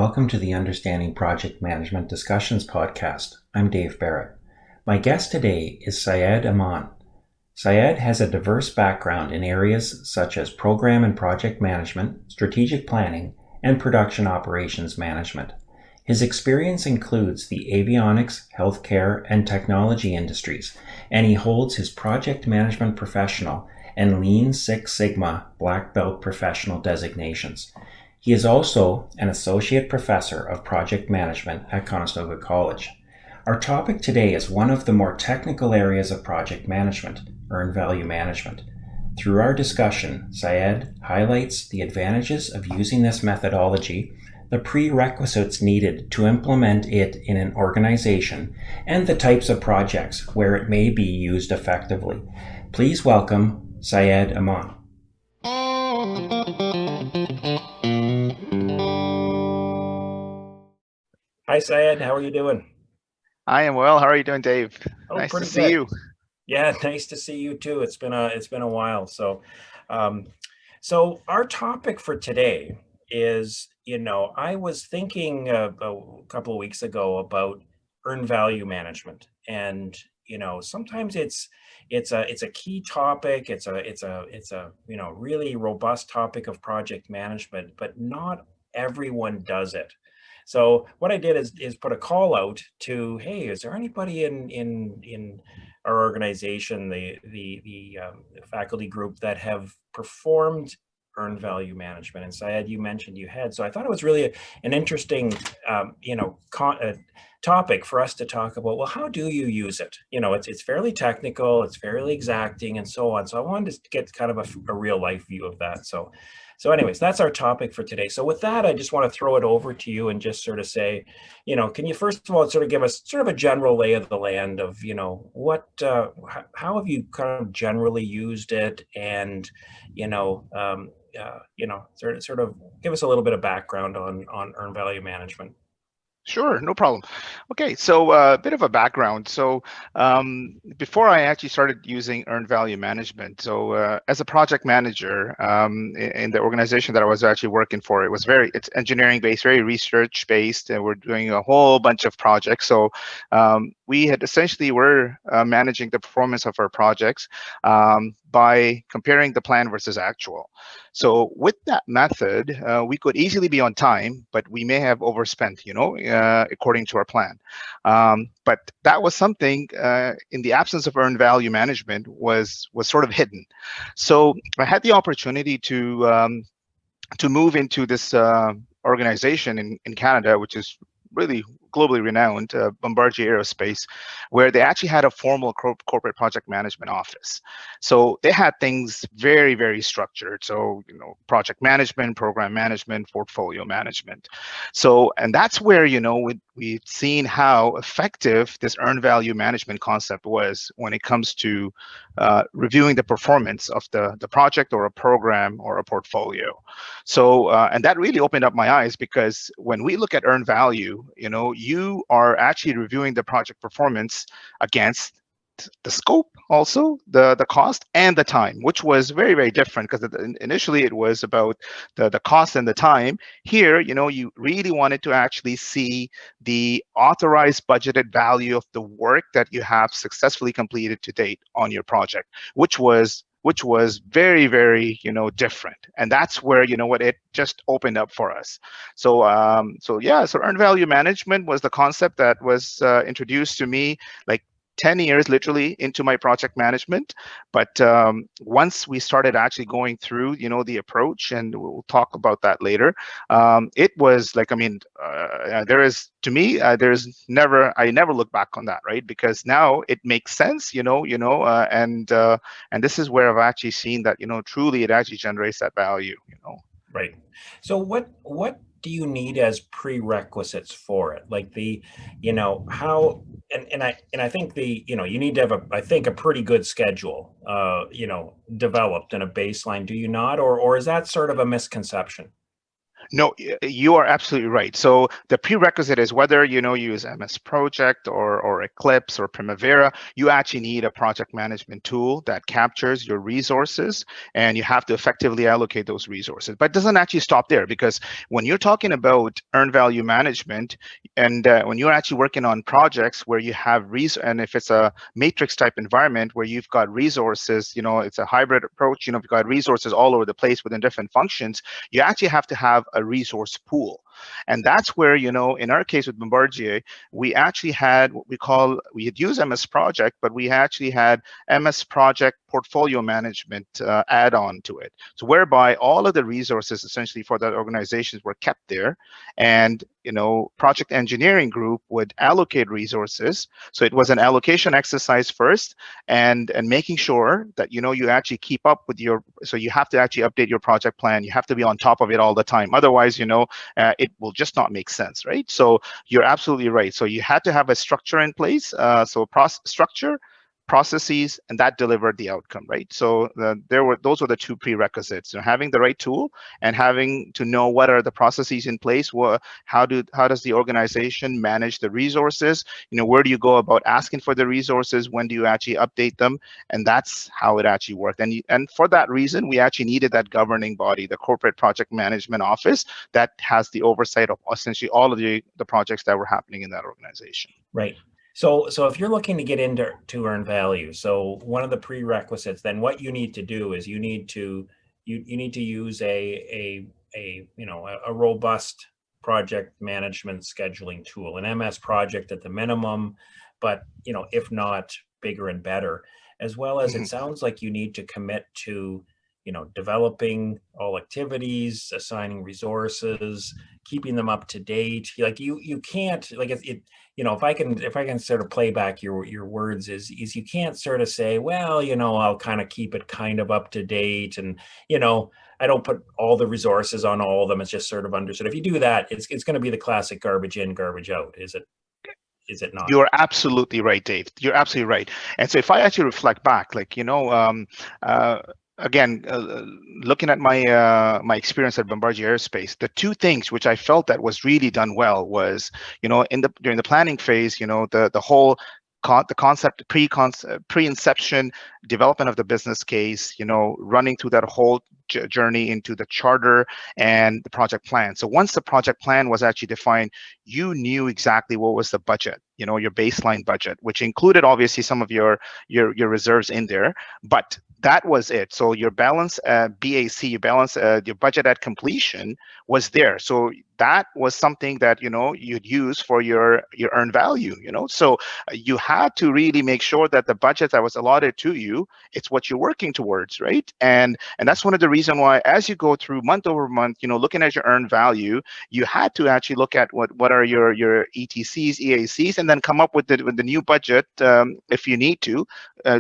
welcome to the Understanding Project Management Discussions podcast. I'm Dave Barrett. My guest today is Syed Aman. Syed has a diverse background in areas such as program and project management, strategic planning, and production operations management. His experience includes the avionics, healthcare, and technology industries, and he holds his project management professional and Lean Six Sigma Black Belt professional designations. He is also an associate professor of project management at Conestoga College. Our topic today is one of the more technical areas of project management, earned value management. Through our discussion, Syed highlights the advantages of using this methodology, the prerequisites needed to implement it in an organization, and the types of projects where it may be used effectively. Please welcome Syed Aman. Hi, Syed. How are you doing? I am well. How are you doing, Dave? Oh, Nice to pretty see good. you. Yeah, nice to see you too. It's been a while. Um, so our topic for today is, I was thinking a couple of weeks ago about earned value management, and sometimes it's a key topic. It's a really robust topic of project management, but not everyone does it. So what I did is put a call out to, hey, is there anybody in our organization, the faculty group that have performed earned value management? And Syed, you mentioned you had, so I thought it was really an interesting, topic for us to talk about. Well, how do you use it? It's fairly technical, it's fairly exacting, and so on. So I wanted to get kind of a real life view of that. So anyways, that's our topic for today. So with that, I just want to throw it over to you and just sort of say, can you first of all sort of give us sort of a general lay of the land of, how have you kind of generally used it, and, sort of give us a little bit of background on earned value management. Sure, no problem. Okay, so a bit of a background. So before I actually started using earned value management, so as a project manager in the organization that I was actually working for, it's engineering based, very research based, and we're doing a whole bunch of projects. So we had essentially were managing the performance of our projects by comparing the plan versus actual. So with that method, we could easily be on time, but we may have overspent, according to our plan. But that was something in the absence of earned value management was sort of hidden. So I had the opportunity to move into this organization in Canada, which is really globally renowned, Bombardier Aerospace, where they actually had a formal corporate project management office. So they had things very, very structured. So, project management, program management, portfolio management. So, and that's where, we've seen how effective this earned value management concept was when it comes to reviewing the performance of the project or a program or a portfolio. So, and that really opened up my eyes, because when we look at earned value, you are actually reviewing the project performance against the scope, also the cost and the time, which was very, very different, because initially it was about the cost and the time. Here, you really wanted to actually see the authorized budgeted value of the work that you have successfully completed to date on your project, which was very, very, different. And that's where, it just opened up for us. So, so earned value management was the concept that was introduced to me like 10 years literally into my project management. But once we started actually going through, the approach, and we'll talk about that later, it was like, there is, to me, I never look back on that, right? Because now it makes sense, and this is where I've actually seen that, truly it actually generates that value. Right. So what do you need as prerequisites for it? Like how, and I think you need to have a pretty good schedule developed and a baseline, do you not? Or is that sort of a misconception? No, you are absolutely right. So the prerequisite is whether you use MS Project or Eclipse or Primavera, you actually need a project management tool that captures your resources, and you have to effectively allocate those resources. But it doesn't actually stop there, because when you're talking about earned value management, and when you're actually working on projects where you have and if it's a matrix type environment where you've got resources, it's a hybrid approach, you've got resources all over the place within different functions, you actually have to have a resource pool. And that's where, in our case with Bombardier, we actually had what we had used MS Project, but we actually had MS Project Portfolio Management add-on to it. So whereby all of the resources essentially for that organizations were kept there, and project engineering group would allocate resources. So it was an allocation exercise first, and making sure that you actually keep up with so you have to actually update your project plan. You have to be on top of it all the time. Otherwise, it will just not make sense, right? So you're absolutely right. So you had to have a structure in place. So structure, processes, and that delivered the outcome, right? So those were the two prerequisites: having the right tool and having to know what are the processes in place. How does the organization manage the resources? Where do you go about asking for the resources? When do you actually update them? And that's how it actually worked. And for that reason, we actually needed that governing body, the Corporate Project Management Office, that has the oversight of essentially all of the projects that were happening in that organization. Right. So if you're looking to get into earn value, so one of the prerequisites, then what you need to do is you need to use a robust project management scheduling tool, an MS Project at the minimum, but if not, bigger and better, as well as it sounds like you need to commit to developing all activities, assigning resources, keeping them up to date. Like you can't, like it if I can sort of play back your words, is you can't sort of say, well, I'll kind of keep it kind of up to date, and I don't put all the resources on all of them. It's just sort of understood. If you do that, it's going to be the classic garbage in, garbage out. Is it not? You're absolutely right, Dave. You're absolutely right. And so if I actually reflect back, like, uh, again, looking at my experience at Bombardier Aerospace, the two things which I felt that was really done well was, during the planning phase, the whole the concept pre-inception development of the business case, running through that whole journey into the charter and the project plan. So once the project plan was actually defined, you knew exactly what was the budget, your baseline budget, which included obviously some of your reserves in there, but that was it. So your balance, BAC, your balance, your budget at completion was there. So that was something that you'd use for your earned value. So you had to really make sure that the budget that was allotted to you, it's what you're working towards, right? And that's one of the reasons why, as you go through month over month, looking at your earned value, you had to actually look at what are your ETCs, EACs, and then come up with the new budget, if you need to,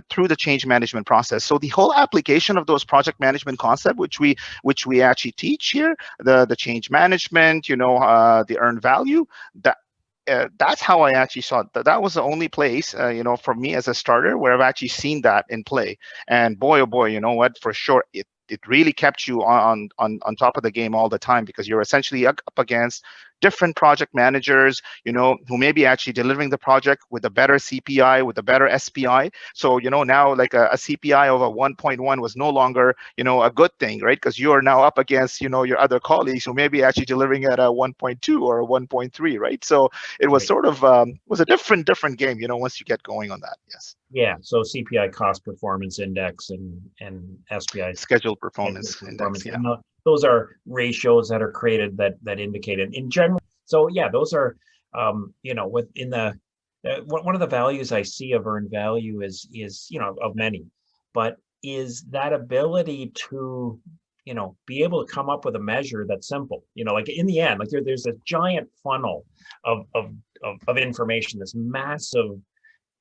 through the change management process. So the whole application of those project management concept, which we actually teach here, the change management, the earned value, that's how I actually saw it. That was the only place, for me as a starter, where I've actually seen that in play. And boy, oh boy, you know what? For sure, it really kept you on top of the game all the time, because you're essentially up against different project managers, who may be actually delivering the project with a better CPI, with a better SPI. So, now like a CPI of a 1.1 was no longer, a good thing, right? Because you are now up against, your other colleagues who may be actually delivering at a 1.2 or a 1.3, right? So it was Right. sort of, was a different game, once you get going on that. Yes. Yeah. So CPI, cost performance index, and SPI, Scheduled schedule performance index. performance, Yeah. and those are ratios that are created that indicate it in general. So yeah, those are within the one of the values I see of earned value is of many, but is that ability to be able to come up with a measure that's simple. Like in the end, like there's a giant funnel of information, this massive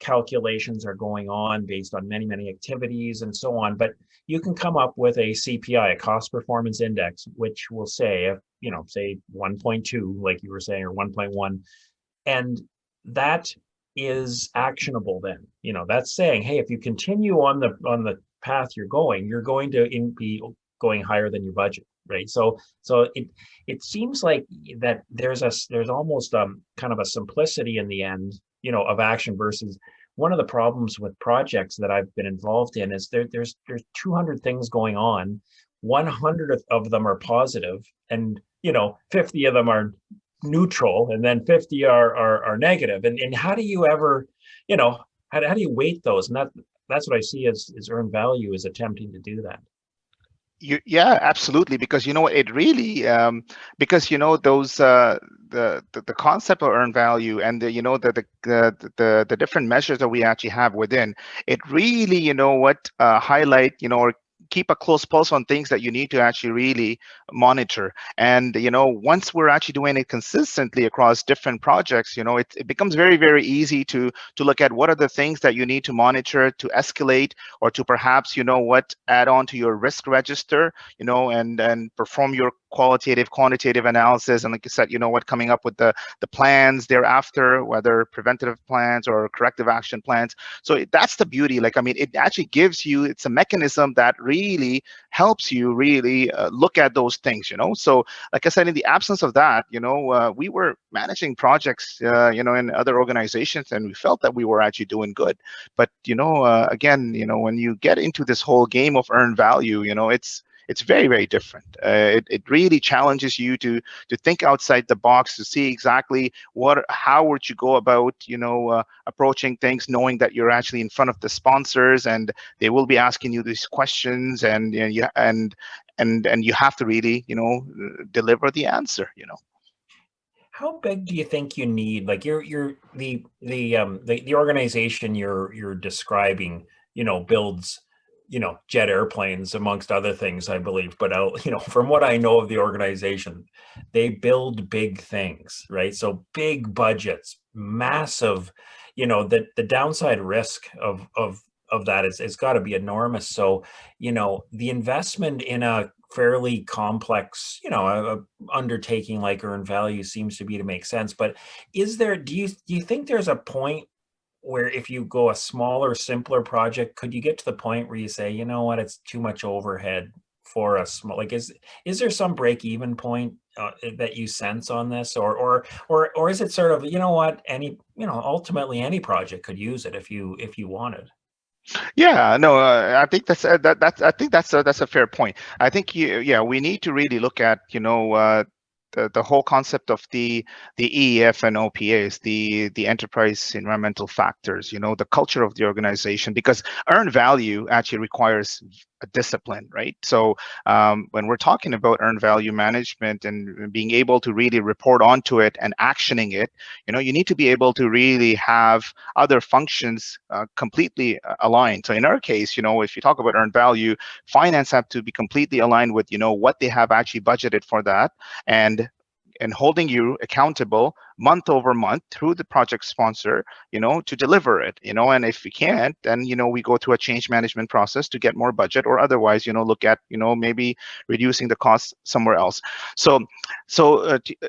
calculations are going on based on many, many activities and so on. But you can come up with a CPI, a cost performance index, which will say, say 1.2, like you were saying, or 1.1. And that is actionable then. That's saying, hey, if you continue on the path you're going to be going higher than your budget, right? So it seems like that there's almost kind of a simplicity in the end, of action versus one of the problems with projects that I've been involved in is there's 200 things going on. 100 of them are positive, and 50 of them are neutral, and then 50 are negative. And how do you ever, how do you weight those? And that's what I see as earned value is attempting to do that. Yeah, absolutely. Because it really because those the concept of earned value and the different measures that we actually have within it really highlight or keep a close pulse on things that you need to actually really monitor. And once we're actually doing it consistently across different projects, it becomes very, very easy to look at what are the things that you need to monitor, to escalate, or to perhaps add on to your risk register, and perform your qualitative, quantitative analysis. And like you said, coming up with the plans thereafter, whether preventative plans or corrective action plans. So that's the beauty. Like, I mean, it actually gives you, it's a mechanism that really helps you really look at those things, So like I said, in the absence of that, we were managing projects, in other organizations, and we felt that we were actually doing good. But, again, when you get into this whole game of earned value, it's very, very different. It really challenges you to think outside the box, to see exactly how would you go about approaching things, knowing that you're actually in front of the sponsors and they will be asking you these questions, and you have to really deliver the answer. How big do you think you need? Like the organization you're describing, builds, jet airplanes amongst other things, I believe. But from what I know of the organization, they build big things, right? So big budgets, massive, the downside risk of that is it's got to be enormous. So, the investment in a fairly complex, undertaking like earned value seems to be to make sense. But do you think there's a point where if you go a smaller, simpler project, could you get to the point where you say, you know what, it's too much overhead for a small, like, is there some break even point that you sense on this, or is it sort of, what, ultimately any project could use it if you wanted? Yeah, no, I think that's a fair point. I think we need to really look at the whole concept of the EEF and OPAs, the enterprise environmental factors, the culture of the organization, because earned value actually requires a discipline, right? So when we're talking about earned value management and being able to really report onto it and actioning it, you need to be able to really have other functions completely aligned. So in our case, if you talk about earned value, finance have to be completely aligned with what they have actually budgeted for that, and holding you accountable month over month through the project sponsor, to deliver it, and if we can't, then, we go through a change management process to get more budget, or otherwise, look at, maybe reducing the cost somewhere else. So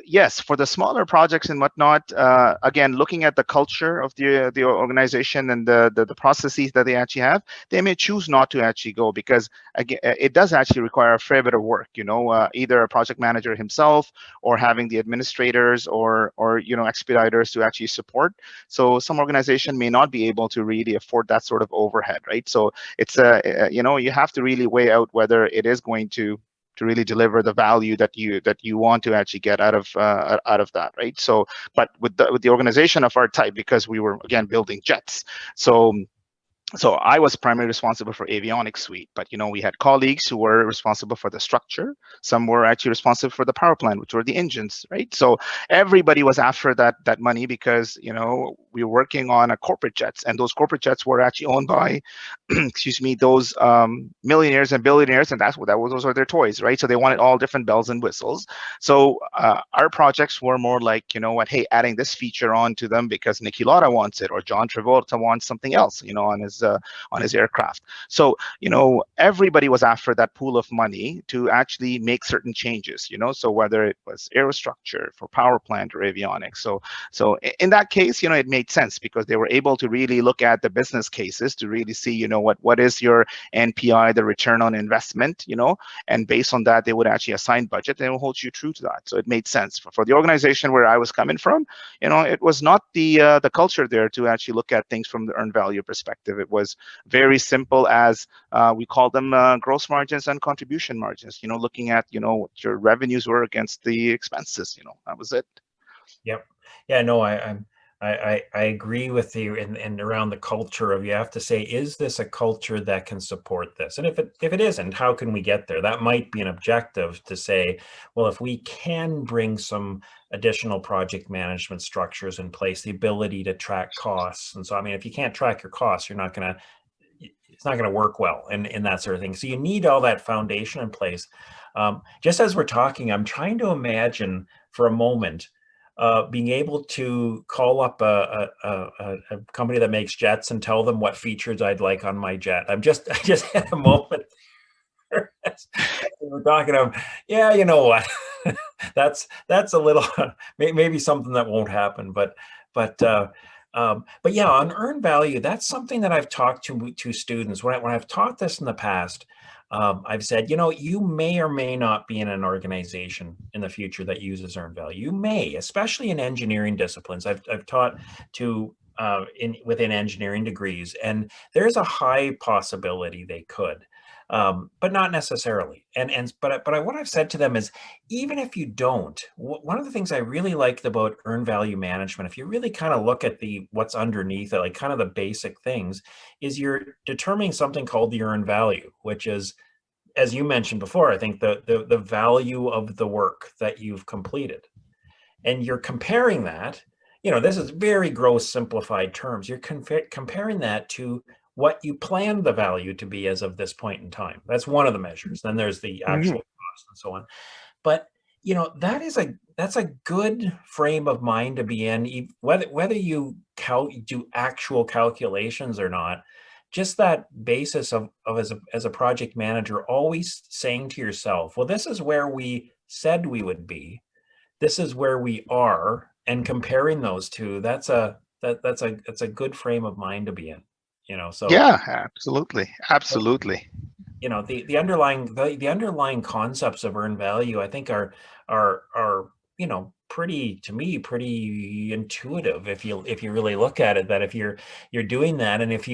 yes, for the smaller projects and whatnot, again, looking at the culture of the organization and the processes that they actually have, they may choose not to actually go, because again, it does actually require a fair bit of work, either a project manager himself, or having the administrators or expediters to actually support. So some organization may not be able to really afford that sort of overhead, right? So it's you have to really weigh out whether it is going to really deliver the value that you want to actually get out of that, right? So, but with the organization of our type, because we were, again, building jets, so I was primarily responsible for avionics suite, but we had colleagues who were responsible for the structure. Some were actually responsible for the power plant, which were the engines, right? So everybody was after that money, because we were working on a corporate jets, and those corporate jets were actually owned by excuse me, those millionaires and billionaires, and those were their toys, right? So they wanted all different bells and whistles. So our projects were more like, hey, adding this feature on to them because Niki Lauda wants it, or John Travolta wants something else, on on his aircraft. So everybody was after that pool of money to actually make certain changes. So whether it was aerostructure for power plant or avionics. So in that case, it made sense because they were able to really look at the business cases to really see, what is your NPI, the return on investment, and based on that, they would actually assign budget and it will hold you true to that. So it made sense for the organization where I was coming from. It was not the culture there to actually look at things from the earned value perspective. It was very simple as we call them gross margins and contribution margins. Looking at what your revenues were against the expenses. That was it. Yep. Yeah. No, I agree with you. And around the culture of, you have to say, is this a culture that can support this? And if it isn't, how can we get there? That might be an objective to say, well, if we can bring some additional project management structures in place, the ability to track costs. And so, I mean, if you can't track your costs, it's not going to work well and that sort of thing. So you need all that foundation in place. Just as we're talking, I'm trying to imagine for a moment being able to call up a company that makes jets and tell them what features I'd like on my jet. I just had a moment. We're talking of, yeah, you know what? that's a little maybe something that won't happen, but yeah, on earned value, that's something that I've talked to students when I've taught this in the past. I've said, you may or may not be in an organization in the future that uses earned value. You may, especially in engineering disciplines. I've taught to within engineering degrees, and there's a high possibility they could. But not necessarily. But what I've said to them is, even if you don't, one of the things I really liked about earned value management, if you really kind of look at what's underneath it, like kind of the basic things, is you're determining something called the earned value, which is, as you mentioned before, I think the value of the work that you've completed, and you're comparing that. This is very gross, simplified terms. You're comparing that to what you planned the value to be as of this point in time. That's one of the measures. Then there's the actual cost and so on. But that's a good frame of mind to be in, whether you do actual calculations or not. Just that basis of as a project manager, always saying to yourself, well, this is where we said we would be. This is where we are, and comparing those two, that's a good frame of mind to be in. So yeah, absolutely. The underlying concepts of earned value, I think, are pretty intuitive if you really look at it. That if you're doing that, and if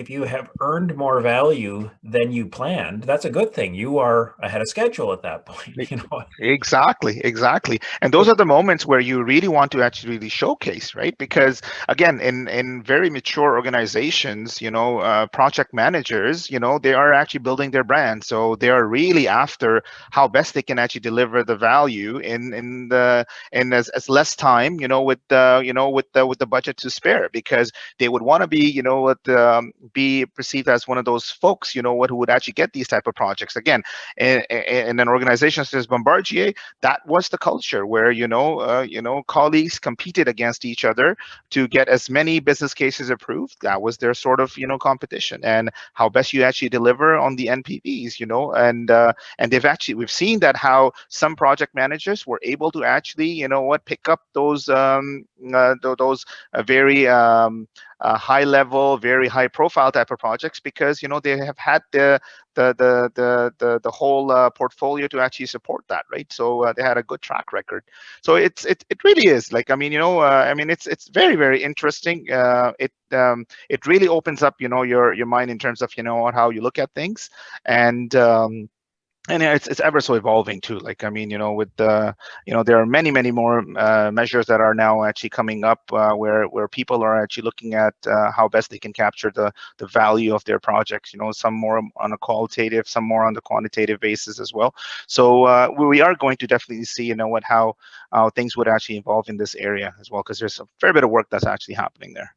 you have earned more value than you planned, that's a good thing. You are ahead of schedule at that point. Exactly. And those are the moments where you really want to actually really showcase, right? Because again, in very mature organizations, project managers, they are actually building their brand. So they are really after how best they can actually deliver the value in as less time, with the budget to spare, because they would want to be perceived as one of those folks, who would actually get these type of projects. Again, in an organization such as Bombardier, that was the culture where colleagues competed against each other to get as many business cases approved. That was their sort of competition, and how best you actually deliver on the NPVs. And we've seen that how some project managers were able to actually pick up those very high level, very high profile type of projects, because they have had the whole portfolio to actually support that, right? So they had a good track record. So it really is like, it's very, very interesting. It really opens up your mind in terms of how you look at things, and it's ever so evolving too. Like, with there are many more measures that are now actually coming up where people are actually looking at how best they can capture the value of their projects. Some more on a qualitative, some more on the quantitative basis as well. So we are going to definitely see how things would actually evolve in this area as well, because there's a fair bit of work that's actually happening there.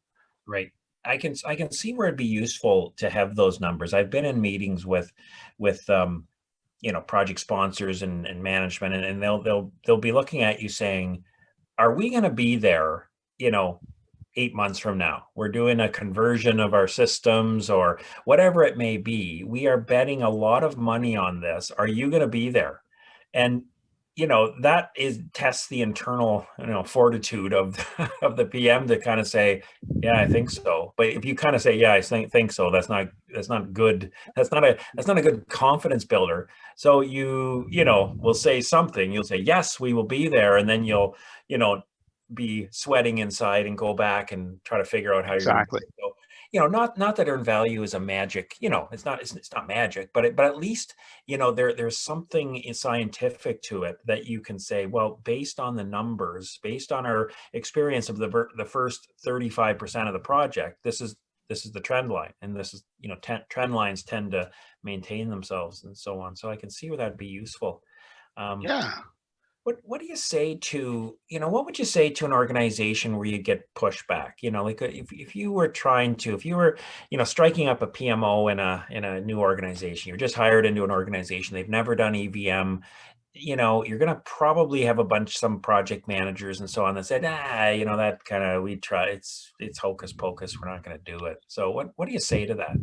Right. I can see where it'd be useful to have those numbers. I've been in meetings with project sponsors and management, and they'll be looking at you saying, are we going to be there, 8 months from now. We're doing a conversion of our systems or whatever it may be. We are betting a lot of money on this. Are you going to be there? And that tests the internal fortitude of of the PM to kind of say, yeah, I think so. But if you kind of say, yeah, I think so, that's not good. That's not a good confidence builder. So will say something. You'll say, yes, we will be there, and then you'll be sweating inside and go back and try to figure out how you're going to do Exactly. it. So, not that earned value is a magic, it's not magic, but at least, there's something scientific to it that you can say, well, based on the numbers, based on our experience of the first 35% of the project, this is the trend line, and this is, trend lines tend to maintain themselves and so on. So I can see where that'd be useful. Yeah. What do you say to, what would you say to an organization where you get pushback? Like if you were striking up a PMO in a new organization, you're just hired into an organization, they've never done EVM, you're going to probably have some project managers and so on that said, that kind of, we try, it's hocus pocus, we're not going to do it. So what do you say to that?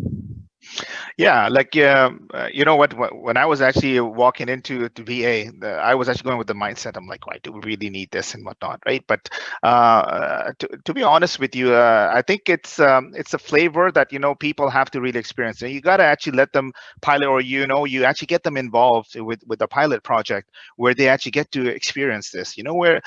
Yeah, like you know what? When I was actually walking into the VA, I was actually going with the mindset. I'm like, well, I do really need this and whatnot, right? But to be honest with you, I think it's a flavor that people have to really experience. And you got to actually let them pilot, or you actually get them involved with the pilot project where they actually get to experience this. Where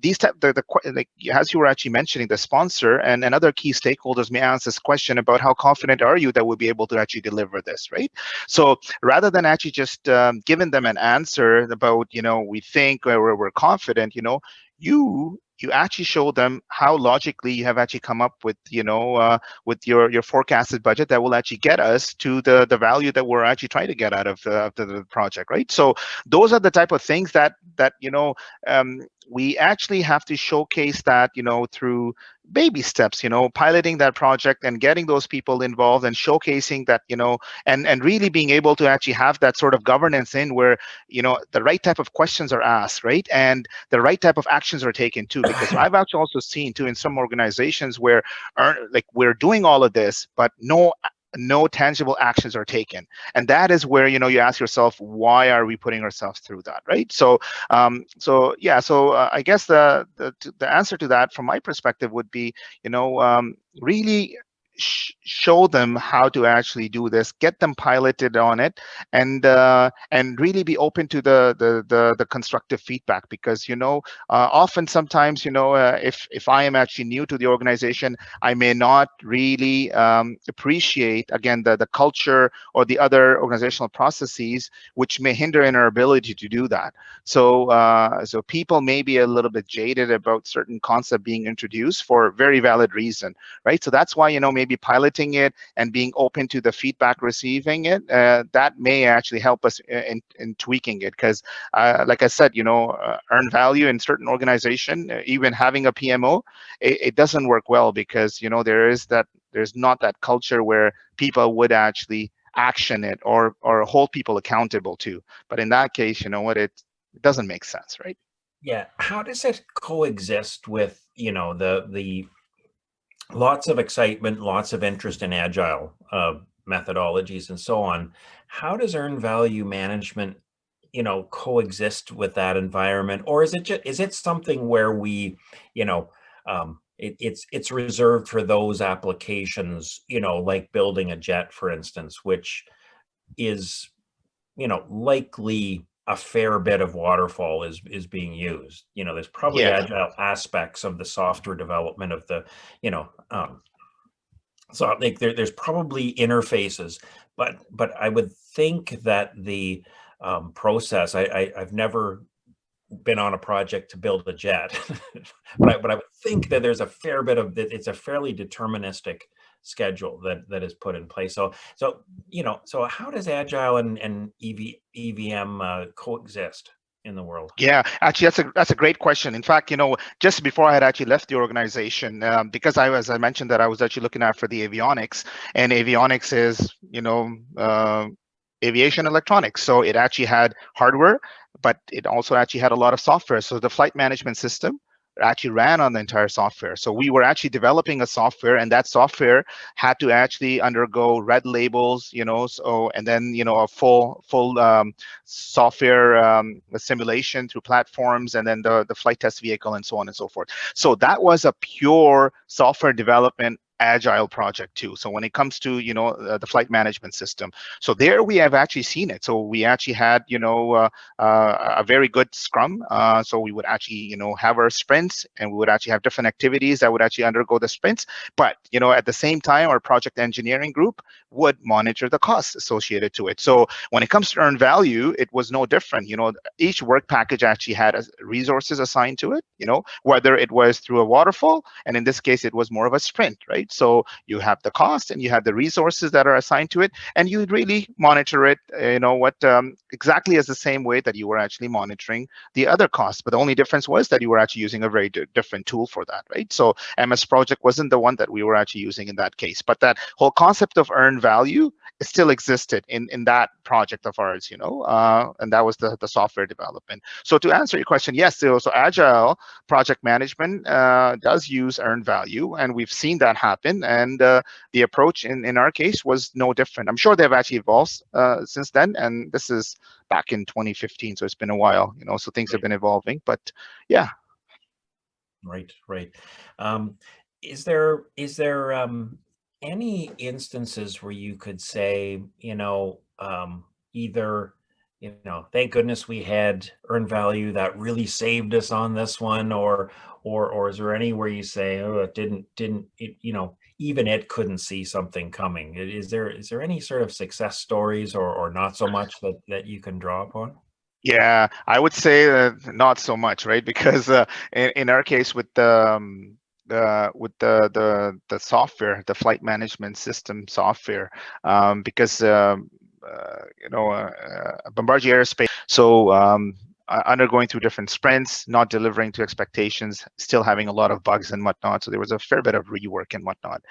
these type like as you were actually mentioning, the sponsor and other key stakeholders may ask this question about how confident are you that we'll be able to actually deliver this, right? So rather than actually just giving them an answer about we think, or we're confident, you actually show them how logically you have actually come up with with your forecasted budget that will actually get us to the value that we're actually trying to get out of the project, right? So those are the type of things that we actually have to showcase that through baby steps, piloting that project and getting those people involved and showcasing that, and really being able to actually have that sort of governance in where the right type of questions are asked, right, and the right type of actions are taken too. Because I've actually also seen too in some organizations where like we're doing all of this, but no tangible actions are taken, and that is where you ask yourself, why are we putting ourselves through that, right? So I guess the answer to that from my perspective would be really show them how to actually do this, get them piloted on it, and really be open to the constructive feedback. Because often sometimes if I am actually new to the organization, I may not really appreciate again the culture or the other organizational processes, which may hinder in our ability to do that. So so people may be a little bit jaded about certain concept being introduced for very valid reason, right? So that's why maybe piloting it and being open to the feedback, receiving it, that may actually help us in tweaking it. Because like I said, earn value in certain organization, even having a PMO, it doesn't work well, because there's not that culture where people would actually action it or hold people accountable to. But in that case, it doesn't make sense, right? Yeah. How does it coexist with, the lots of excitement, lots of interest in agile methodologies and so on? How does earned value management, coexist with that environment? Or is it something where we, it's reserved for those applications, like building a jet, for instance, which is, likely a fair bit of waterfall is being used. There's probably Yeah. agile aspects of the software development of the, so I think there's probably interfaces, but I would think that the process, I've never been on a project to build a jet, but I would think that there's a fair bit of that. It's a fairly deterministic schedule that is put in place. So how does agile and EVM coexist in the world? Yeah, actually, that's a great question. In fact, just before I had actually left the organization, because as I mentioned, that I was actually looking after the avionics, and avionics is aviation electronics. So it actually had hardware, but it also actually had a lot of software. So the flight management system actually ran on the entire software. So we were actually developing a software, and that software had to actually undergo red labels, so, and then, a full software simulation through platforms, and then the flight test vehicle, and so on and so forth. So that was a pure software development agile project too. So when it comes to the flight management system, so there we have actually seen it. So we actually had a very good scrum. So we would actually have our sprints, and we would actually have different activities that would actually undergo the sprints. But at the same time, our project engineering group would monitor the costs associated to it. So when it comes to earned value, it was no different. Each work package actually had resources assigned to it, whether it was through a waterfall, and in this case it was more of a sprint, right? So you have the cost and you have the resources that are assigned to it, and you really monitor it exactly as the same way that you were actually monitoring the other costs. But the only difference was that you were actually using a very different tool for that, right? So MS Project wasn't the one that we were actually using in that case, but that whole concept of earned value still existed in that project of ours, and that was the software development. So to answer your question, yes, so Agile project management does use earned value, and we've seen that happen. And the approach in our case was no different. I'm sure they've actually evolved since then, and this is back in 2015, so it's been a while, so things have been evolving. But yeah. Right. Is there any instances where you could say, either, thank goodness we had earned value that really saved us on this one, or is there any where you say, oh, it didn't it, even it couldn't see something coming? Is there any sort of success stories or not so much that you can draw upon? Yeah, I would say not so much, right? Because in our case, with the software, the flight management system software, because Bombardier Aerospace, so undergoing through different sprints, not delivering to expectations, still having a lot of bugs and whatnot. So there was a fair bit of rework and whatnot.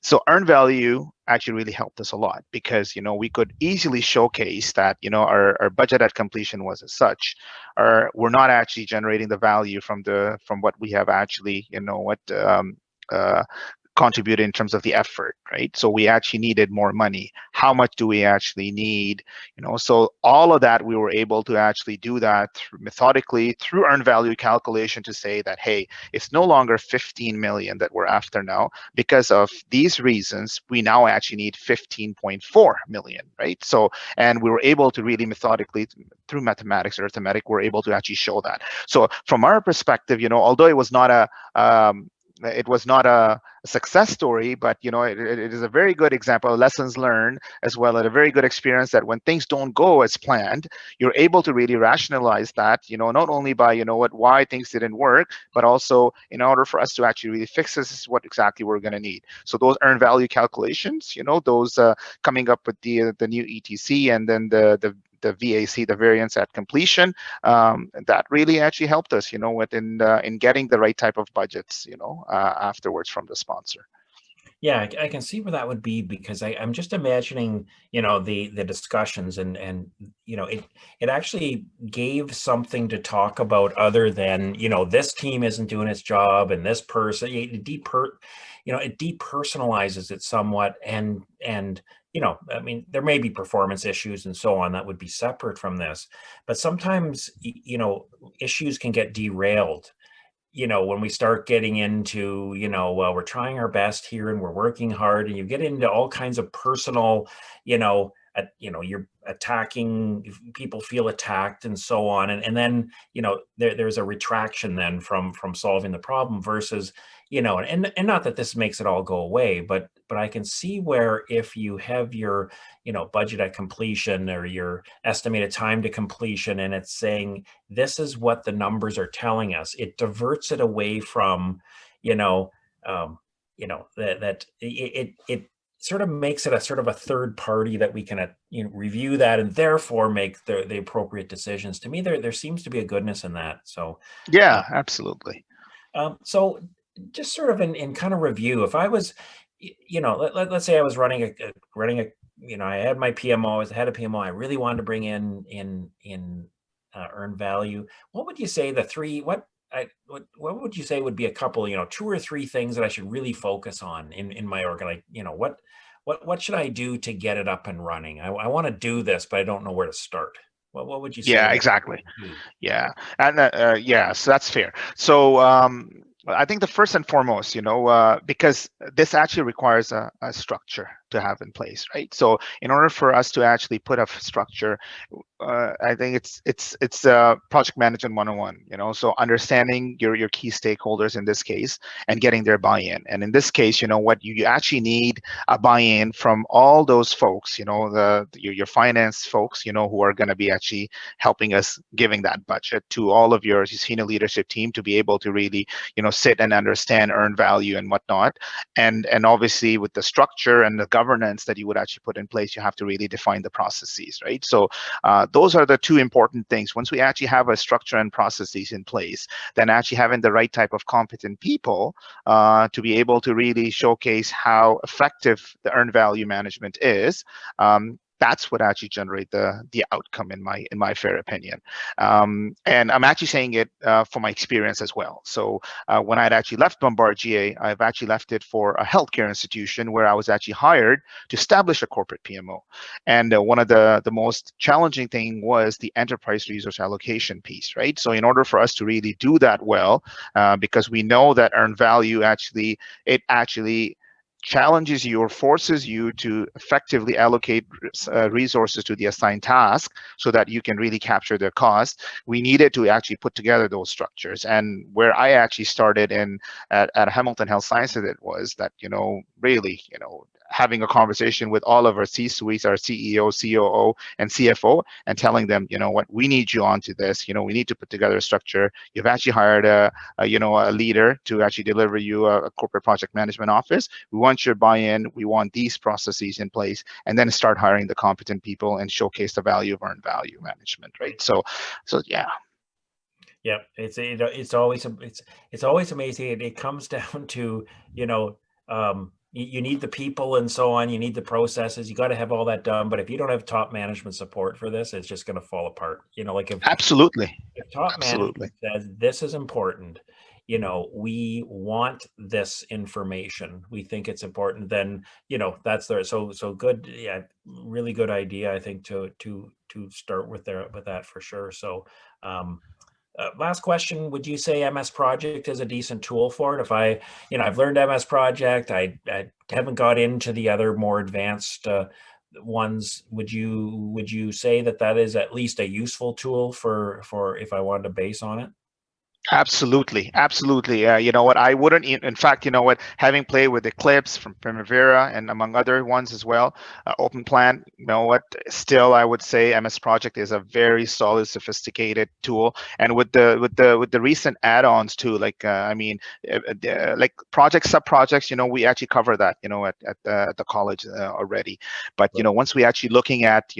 So earned value actually really helped us a lot, because we could easily showcase that our budget at completion was as such, or we're not actually generating the value from what we have actually contribute in terms of the effort, right? So we actually needed more money. How much do we actually need? So all of that, we were able to actually do that methodically through earned value calculation to say that, hey, it's no longer 15 million that we're after now. Because of these reasons, we now actually need 15.4 million, right? So, and we were able to really methodically, through mathematics or arithmetic, we're able to actually show that. So from our perspective, although it was not a success story, but it is a very good example of lessons learned, as well as a very good experience that when things don't go as planned, you're able to really rationalize that, not only by why things didn't work, but also in order for us to actually really fix this is what exactly we're going to need. So those earned value calculations, those coming up with the new ETC, and then the VAC, the variance at completion, that really actually helped us, in getting the right type of budgets, afterwards from the sponsor. Yeah, I can see where that would be, because I'm just imagining, the discussions, and it actually gave something to talk about other than, this team isn't doing its job and this person, it depersonalizes it somewhat, and I mean, there may be performance issues and so on that would be separate from this, but sometimes, issues can get derailed, when we start getting into, well, we're trying our best here and we're working hard, and you get into all kinds of personal, you're attacking, people feel attacked and so on. And then, there's a retraction then from solving the problem versus, and not that this makes it all go away, but I can see where if you have your, budget at completion, or your estimated time to completion, and it's saying, this is what the numbers are telling us, it diverts it away from, that it sort of makes it a sort of a third party that we can review that, and therefore make the appropriate decisions. To me, there seems to be a goodness in that. So yeah, absolutely. So just sort of in kind of review, if I was, let's say I was running a I had my PMO, I was the head of PMO, I really wanted to bring in earned value. What would you say the three, what what would you say would be a couple, 2 or 3 things that I should really focus on in my org? Like, what should I do to get it up and running? I want to do this, but I don't know where to start. What would you say Yeah, are exactly. key? Yeah, and yeah, so that's fair. So I think the first and foremost, because this actually requires a structure to have in place, right? So in order for us to actually put a structure, I think it's project management 101. So understanding your key stakeholders in this case and getting their buy-in. And in this case, what you actually need a buy-in from all those folks. Your finance folks. Who are going to be actually helping us giving that budget to all of your senior leadership team to be able to really sit and understand earned value and whatnot. And obviously with the structure and the governance that you would actually put in place, you have to really define the processes, right? So those are the two important things. Once we actually have a structure and processes in place, then actually having the right type of competent people to be able to really showcase how effective the earned value management is. That's what actually generate the outcome in my fair opinion. And I'm actually saying it from my experience as well. So when I'd actually left Bombardier, I've actually left it for a healthcare institution where I was actually hired to establish a corporate PMO. And one of the most challenging thing was the enterprise resource allocation piece, right? So in order for us to really do that well, because we know that earned value actually challenges you or forces you to effectively allocate resources to the assigned task so that you can really capture the cost. We needed to actually put together those structures. And where I actually started at Hamilton Health Sciences, it was that, really, having a conversation with all of our C-suites, our CEO, COO, and CFO, and telling them, what, we need you onto this. We need to put together a structure. You've actually hired a leader to actually deliver you a corporate project management office. We want your buy-in. We want these processes in place, and then start hiring the competent people and showcase the value of earned value management, right? So yeah. Yeah, it's always amazing. It comes down to you need the people and so on. You need the processes. You got to have all that done. But if you don't have top management support for this, it's just going to fall apart. Like Absolutely. if top Absolutely. management says this is important, we want this information. We think it's important. Then that's there. So good. Yeah, really good idea. I think to start with that for sure. So. Last question, would you say MS Project is a decent tool for it? If I've learned MS Project, I haven't got into the other more advanced ones. Would you say that is at least a useful tool for if I wanted to base on it? Absolutely. You know what? I wouldn't. In fact, you know what? Having played with Eclipse from Primavera and among other ones as well, OpenPlan. You know what? Still, I would say MS Project is a very solid, sophisticated tool. And with the recent add-ons too, like like projects, sub-projects. We actually cover that. At the college already. But once we actually looking at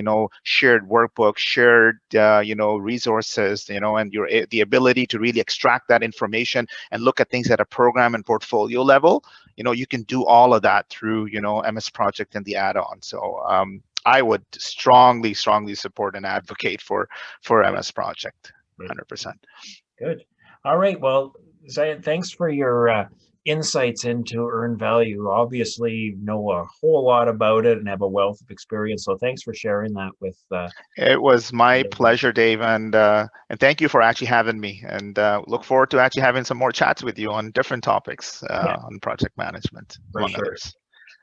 shared workbooks, shared resources, and the ability to really extract that information and look at things at a program and portfolio level, you can do all of that through MS Project and the add-on. So I would strongly support and advocate for MS Project, 100%. Good. All right. Well, Syed, thanks for your insights into earned value. Obviously, you know a whole lot about it and have a wealth of experience. So thanks for sharing that with. It was my pleasure, Dave, and thank you for actually having me. And look forward to actually having some more chats with you on different topics on project management, among others.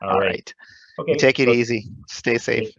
All right. Okay. You take it easy. Stay safe.